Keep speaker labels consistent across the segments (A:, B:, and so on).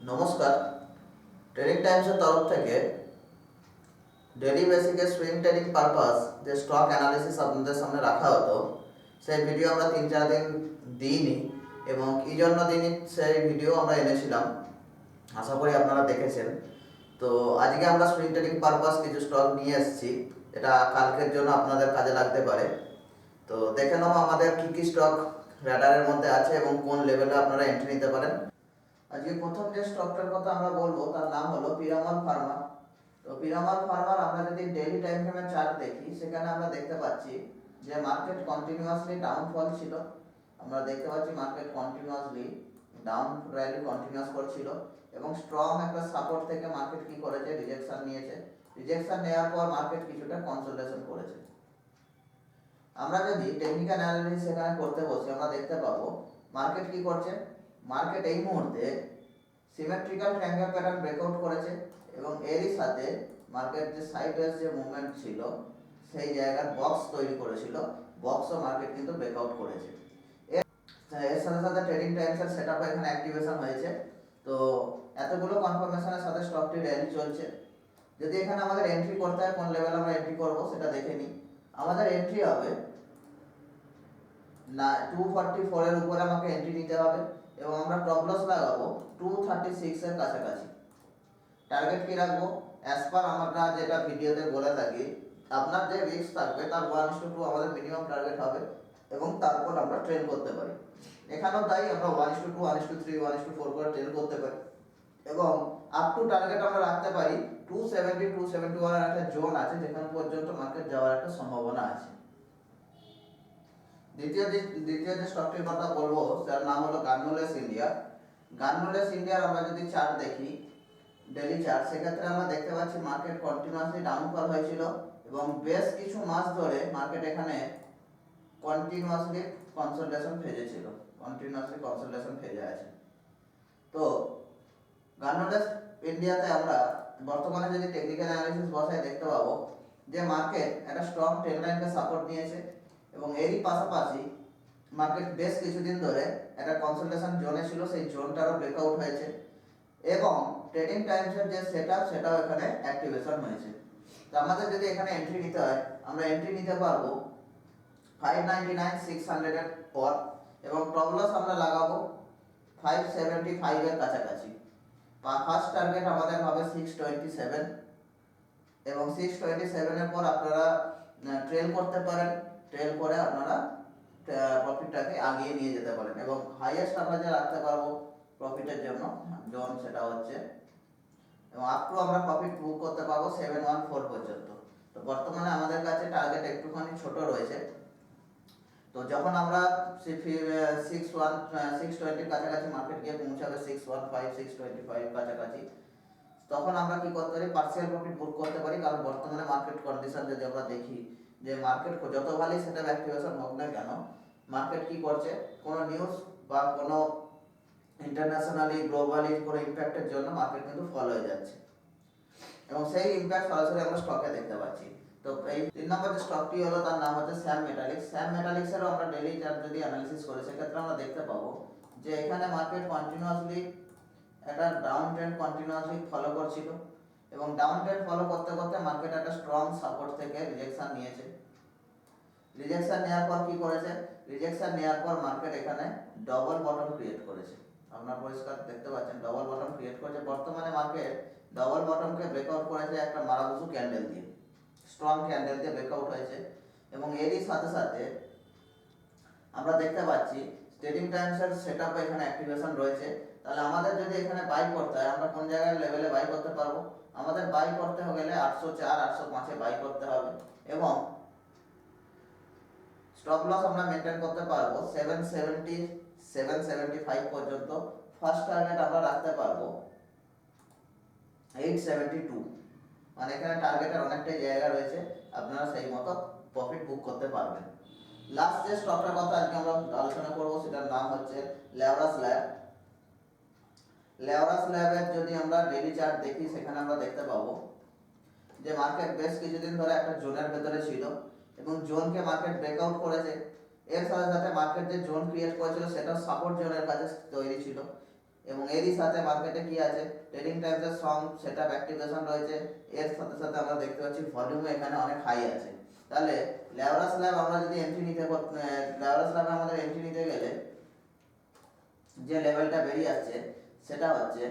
A: নমস্কার। ট্রেডিং টাইমসের তরফ থেকে ডেলি বেসিকে সুইং ট্রেডিং পারপাস যে স্টক অ্যানালিসিস আপনাদের সামনে রাখা হতো, সেই ভিডিও আমরা 3-4 দিন দিইনি এবং এই জন্য দিনই সেই ভিডিও আমরা এনেছিলাম। আশা করি আপনারা দেখেছেন। তো আজকে আমরা সুইং ট্রেডিং পারপাস কিছু স্টক নিয়ে এসেছি, এটা কালকের জন্য আপনাদের কাজে লাগতে পারে। তো দেখে নেব আমাদের কী কী স্টক র্যাডারের মধ্যে আছে এবং কোন লেভেলে আপনারা এন্ট্রি নিতে পারেন। আজকে প্রথম যে স্টকটার কথা আমরা বলবো তার নাম হলো পিরামল ফার্মা। তো পিরামল ফার্মার আমরা যদি ডেইলি টাইম ফ্রেমের চার্ট দেখি, সেখানে আমরা দেখতে পাচ্ছি যে মার্কেট কন্টিনিউয়াসলি ডাউনফল ছিল। আমরা দেখতে পাচ্ছি market continuously down rally continuous করছিল এবং স্ট্রং একটা সাপোর্ট থেকে মার্কেট কি করেছে, রিজেকশন নিয়েছে। রিজেকশন নেওয়ার পর মার্কেট কিছুটা কনসোলিডেশন করেছে। আমরা যদি টেকনিক্যাল অ্যানালিসিস এখানে করতে বসি, আমরা দেখতে পাবো মার্কেট কি করছে। মার্কেট এই মুহূর্তে সিমেট্রিক্যাল ট্রায়াঙ্গেল প্যাটার্ন ব্রেকআউট করেছে এবং এরই সাথে মার্কেট যে সাইডওয়েজ যে মুভমেন্ট ছিল সেই জায়গার বক্স তৈরি করেছিল, বক্সও মার্কেট কিন্তু ব্রেকআউট করেছে। এর সাথে সাথে ট্রেডিং টাইমসের সেটআপ এখানে অ্যাক্টিভেশন হয়েছে। তো এতগুলো কনফার্মেশনের সাথে স্টকটি র্যালি চলছে। যদি এখানে আমাদের এন্ট্রি করতে হয়, কোন লেভেলে আমরা এন্ট্রি করব সেটা দেখে নিই। আমাদের এন্ট্রি হবে না 244 এর উপরে আমাকে এন্ট্রি নিতে হবে এবং আমরা টপ লস লাগাবো 236 এর কাছাকাছি। টার্গেট কি রাখবো, অ্যাজ পার আমরা যেটা ভিডিওতে বলে থাকি, আপনার যে রিস্ক থাকবে তার 1:2 আমাদের মিনিমাম টার্গেট হবে এবং তারপর আমরা ট্রেন করতে পারি। এখানেও তাই আমরা 1:2, 1:3, 1:4 করে ট্রেন করতে পারি এবং আপ টু টার্গেট আমরা রাখতে পারি 270, 271 এর একটা জোন আছে যেখানে পর্যন্ত মার্কেট যাওয়ার একটা সম্ভাবনা আছে। দ্বিতীয় যে স্টকটির কথা বলবো তার নাম হলো গার্নুলেস ইন্ডিয়া। গার্নুলেস ইন্ডিয়ার আমরা যদি চার্ট দেখি, ডেইলি চার্ট, সেক্ষেত্রে আমরা দেখতে পাচ্ছি মার্কেট কন্টিনিউয়াসলি ডাউনফল হয়েছিল এবং বেশ কিছু মাস ধরে মার্কেট এখানে কন্টিনিউয়াসলি কনসোলিডেশন ফেজে ছিল, কন্টিনিউয়াসলি কনসোলিডেশন ফেজে আছে। তো গার্নুলেস ইন্ডিয়াতে আমরা বর্তমানে যদি টেকনিক্যাল অ্যানালিসিস বসায় দেখতে পাবো যে মার্কেট একটা স্ট্রং ট্রেন্ড লাইনকে সাপোর্ট নিয়েছে এবং এরই পাশাপাশি মার্কেট বেশ কিছুদিন ধরে একটা কনসোলিডেশন জোনে ছিল, সেই জোনটারও ব্রেকআউট হয়েছে এবং ট্রেডিং টাইমসের যে সেটআপ সেটাও এখানে অ্যাক্টিভেশন হয়েছে। তো আমাদের যদি এখানে এন্ট্রি নিতে হয়, আমরা এন্ট্রি নিতে পারবো 599, 600 এর পর এবং টপ লস আমরা লাগাবো 575 এর কাছাকাছি। ফার্স্ট টার্গেট আমাদের হবে 627 এবং 627 এর পর আপনারা ট্রেল করতে পারেন। ট্রেল করে আপনারা প্রফিটটাকে আগিয়ে নিয়ে যেতে পারেন এবং হাইয়েস্ট আমরা যে রাখতে পারবো প্রফিটের জন্য জোন সেটা হচ্ছে, এবং আপ টু আমরা প্রফিট বুক করতে পারবো 714 পর্যন্ত। তো বর্তমানে আমাদের কাছে টার্গেট একটুখানি ছোট রয়েছে। তো যখন আমরা 620 কাছাকাছি মার্কেট গিয়ে পৌঁছাবে, 615, 625 কাছাকাছি, তখন আমরা কি করতে পারি, পার্সিয়াল প্রফিট বুক করতে পারি। কারণ বর্তমানে মার্কেট কন্ডিশন যদি আমরা দেখি যে মার্কেট যত ভালোই সেটা অ্যাক্টিভেশন হোক না কেন, মার্কেট কি করছে, কোনো নিউজ বা কোনো ইন্টারন্যাশনালি গ্লোবালি কোনো ইম্প্যাক্টের জন্য মার্কেট কিন্তু ফল হয়ে যাচ্ছে এবং সেই ইম্প্যাক্ট সরাসরি আমরা স্টকে দেখতে পাচ্ছি। তো এই 3 নম্বর যে স্টকটি হলো তার নাম হচ্ছে স্যাম মেটালিক্স। স্যাম মেটালিক্সেরও আমরা ডেইলি চার্ট যদি অ্যানালিসিস করি, সেক্ষেত্রে আমরা দেখতে পাবো যে এখানে মার্কেট কন্টিনিউয়াসলি একটা ডাউন ট্রেন্ড কন্টিনিউয়াসলি ফলো করছিল এবং ডাউন ট্রেন্ড ফলো করতে করতে মার্কেট একটা স্ট্রং সাপোর্ট থেকে রিজেকশন নিয়েছে। রিজেকশন নেওয়ার পর কি করেছে, রিজেকশন নেওয়ার পর মার্কেট এখানে ডবল বটম ক্রিয়েট করেছে। আপনারা পরিষ্কার দেখতে পাচ্ছেন ডবল বটম ক্রিয়েট করেছে। বর্তমানে মার্কেট ডবল বটমকে ব্রেকআউট করেছে একটা মারাবুসু ক্যান্ডেল দিয়ে, স্ট্রং ক্যান্ডেল দিয়ে ব্রেকআউট হয়েছে এবং এরই সাথে সাথে আমরা দেখতে পাচ্ছি ট্রেডিং টাইমসের সেটআপ এখানে অ্যাক্টিভেশন রয়েছে। তাহলে আমাদের যদি এখানে বাই করতে হয়, আমরা কোন জায়গায় লেভেলে বাই করতে পারবো, আমাদের বাই করতে গেলে 804, 805 এ বাই করতে হবে এবং স্টপ লস আমরা মেনটেন করতে পারবো 770, 775 পর্যন্ত। ফার্স্ট টার্গেট আমরা রাখতে পারবো 872, মানে এখানে টার্গেটের অনেকটাই জায়গা রয়েছে, আপনারা সেই মতো প্রফিট বুক করতে পারবেন। লাস্ট যে স্টকটার কথা আজকে আমরা আলোচনা করব সেটার নাম হচ্ছে লেভারাস ল্যাব। লেভারাস ল্যাবের যদি আমরা ডেইলি চার্ট দেখি, সেখানে আমরা দেখতে পাবো যে মার্কেট বেশ কিছুদিন ধরে একটা জোনের ভেতরে ছিল এবং জোনকে মার্কেট ব্রেকআউট করেছে। এর সাথে সাথে মার্কেট যে জোন ক্রিয়েট করেছিল সেটা সাপোর্ট জোনের কাছে তৈরি ছিল এবং এরই সাথে মার্কেটে কি আছে, ট্রেডিং টাইমসের স্ট্রং সেটআপ অ্যাক্টিভেশন রয়েছে, এর সাথে সাথে আমরা দেখতে পাচ্ছি ভলিউমও এখানে অনেক হাই আছে। তাহলে লেভারেজ স্ল্যাব আমরা যদি এন্ট্রি নিতে লেভারেজ স্ল্যাবে আমাদের এন্ট্রি নিতে গেলে যে লেভেলটা বেরিয়ে আসছে সেটা হচ্ছে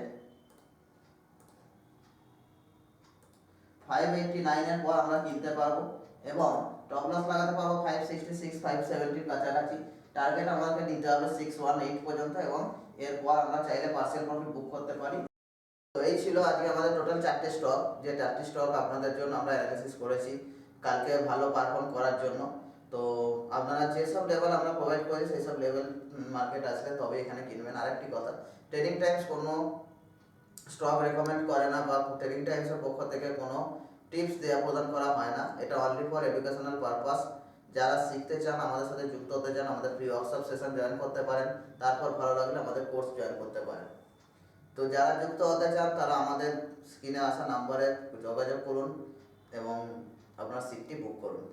A: 589 এর পর আমরা কিনতে পারবো এবং টপ লস লাগাতে পারবো 566 570 এর কাছাকাছি। টার্গেট আমাদেরকে নিতে হবে 618 পর্যন্ত এবং এরপর আমরা চাইলে পার্সিয়াল প্রফিট বুক করতে পারি। তো এই ছিল আজকে আমাদের টোটাল 4টে স্টক, যে 4টি স্টক আপনাদের জন্য আমরা অ্যানালিসিস করেছি কালকে ভালো পারফর্ম করার জন্য। তো আপনারা যেসব লেভেল আমরা প্রোভাইড করি সেই সব লেভেল মার্কেট আসলে তবে এখানে কিনবেন। আরেকটি কথা, ট্রেডিং টাইমস কোনো স্টক রেকমেন্ড করে না বা ট্রেডিং টাইমসের পক্ষ থেকে কোনো টিপস দেওয়া প্রদান করা হয় না, এটা অনলি ফর এডুকেশনাল পারপাস। যারা শিখতে চান, আমাদের সাথে যুক্ত হতে চান, আমাদের ফ্রি ওয়ার্কশপ সেশন জয়েন করতে পারেন, তারপর ভালো লাগলে আমাদের কোর্স জয়েন করতে পারেন। তো যারা যুক্ত হতে চান তারা আমাদের স্ক্রিনে আসা নাম্বারে যোগাযোগ করুন এবং আপনার সিটটি বুক করুন।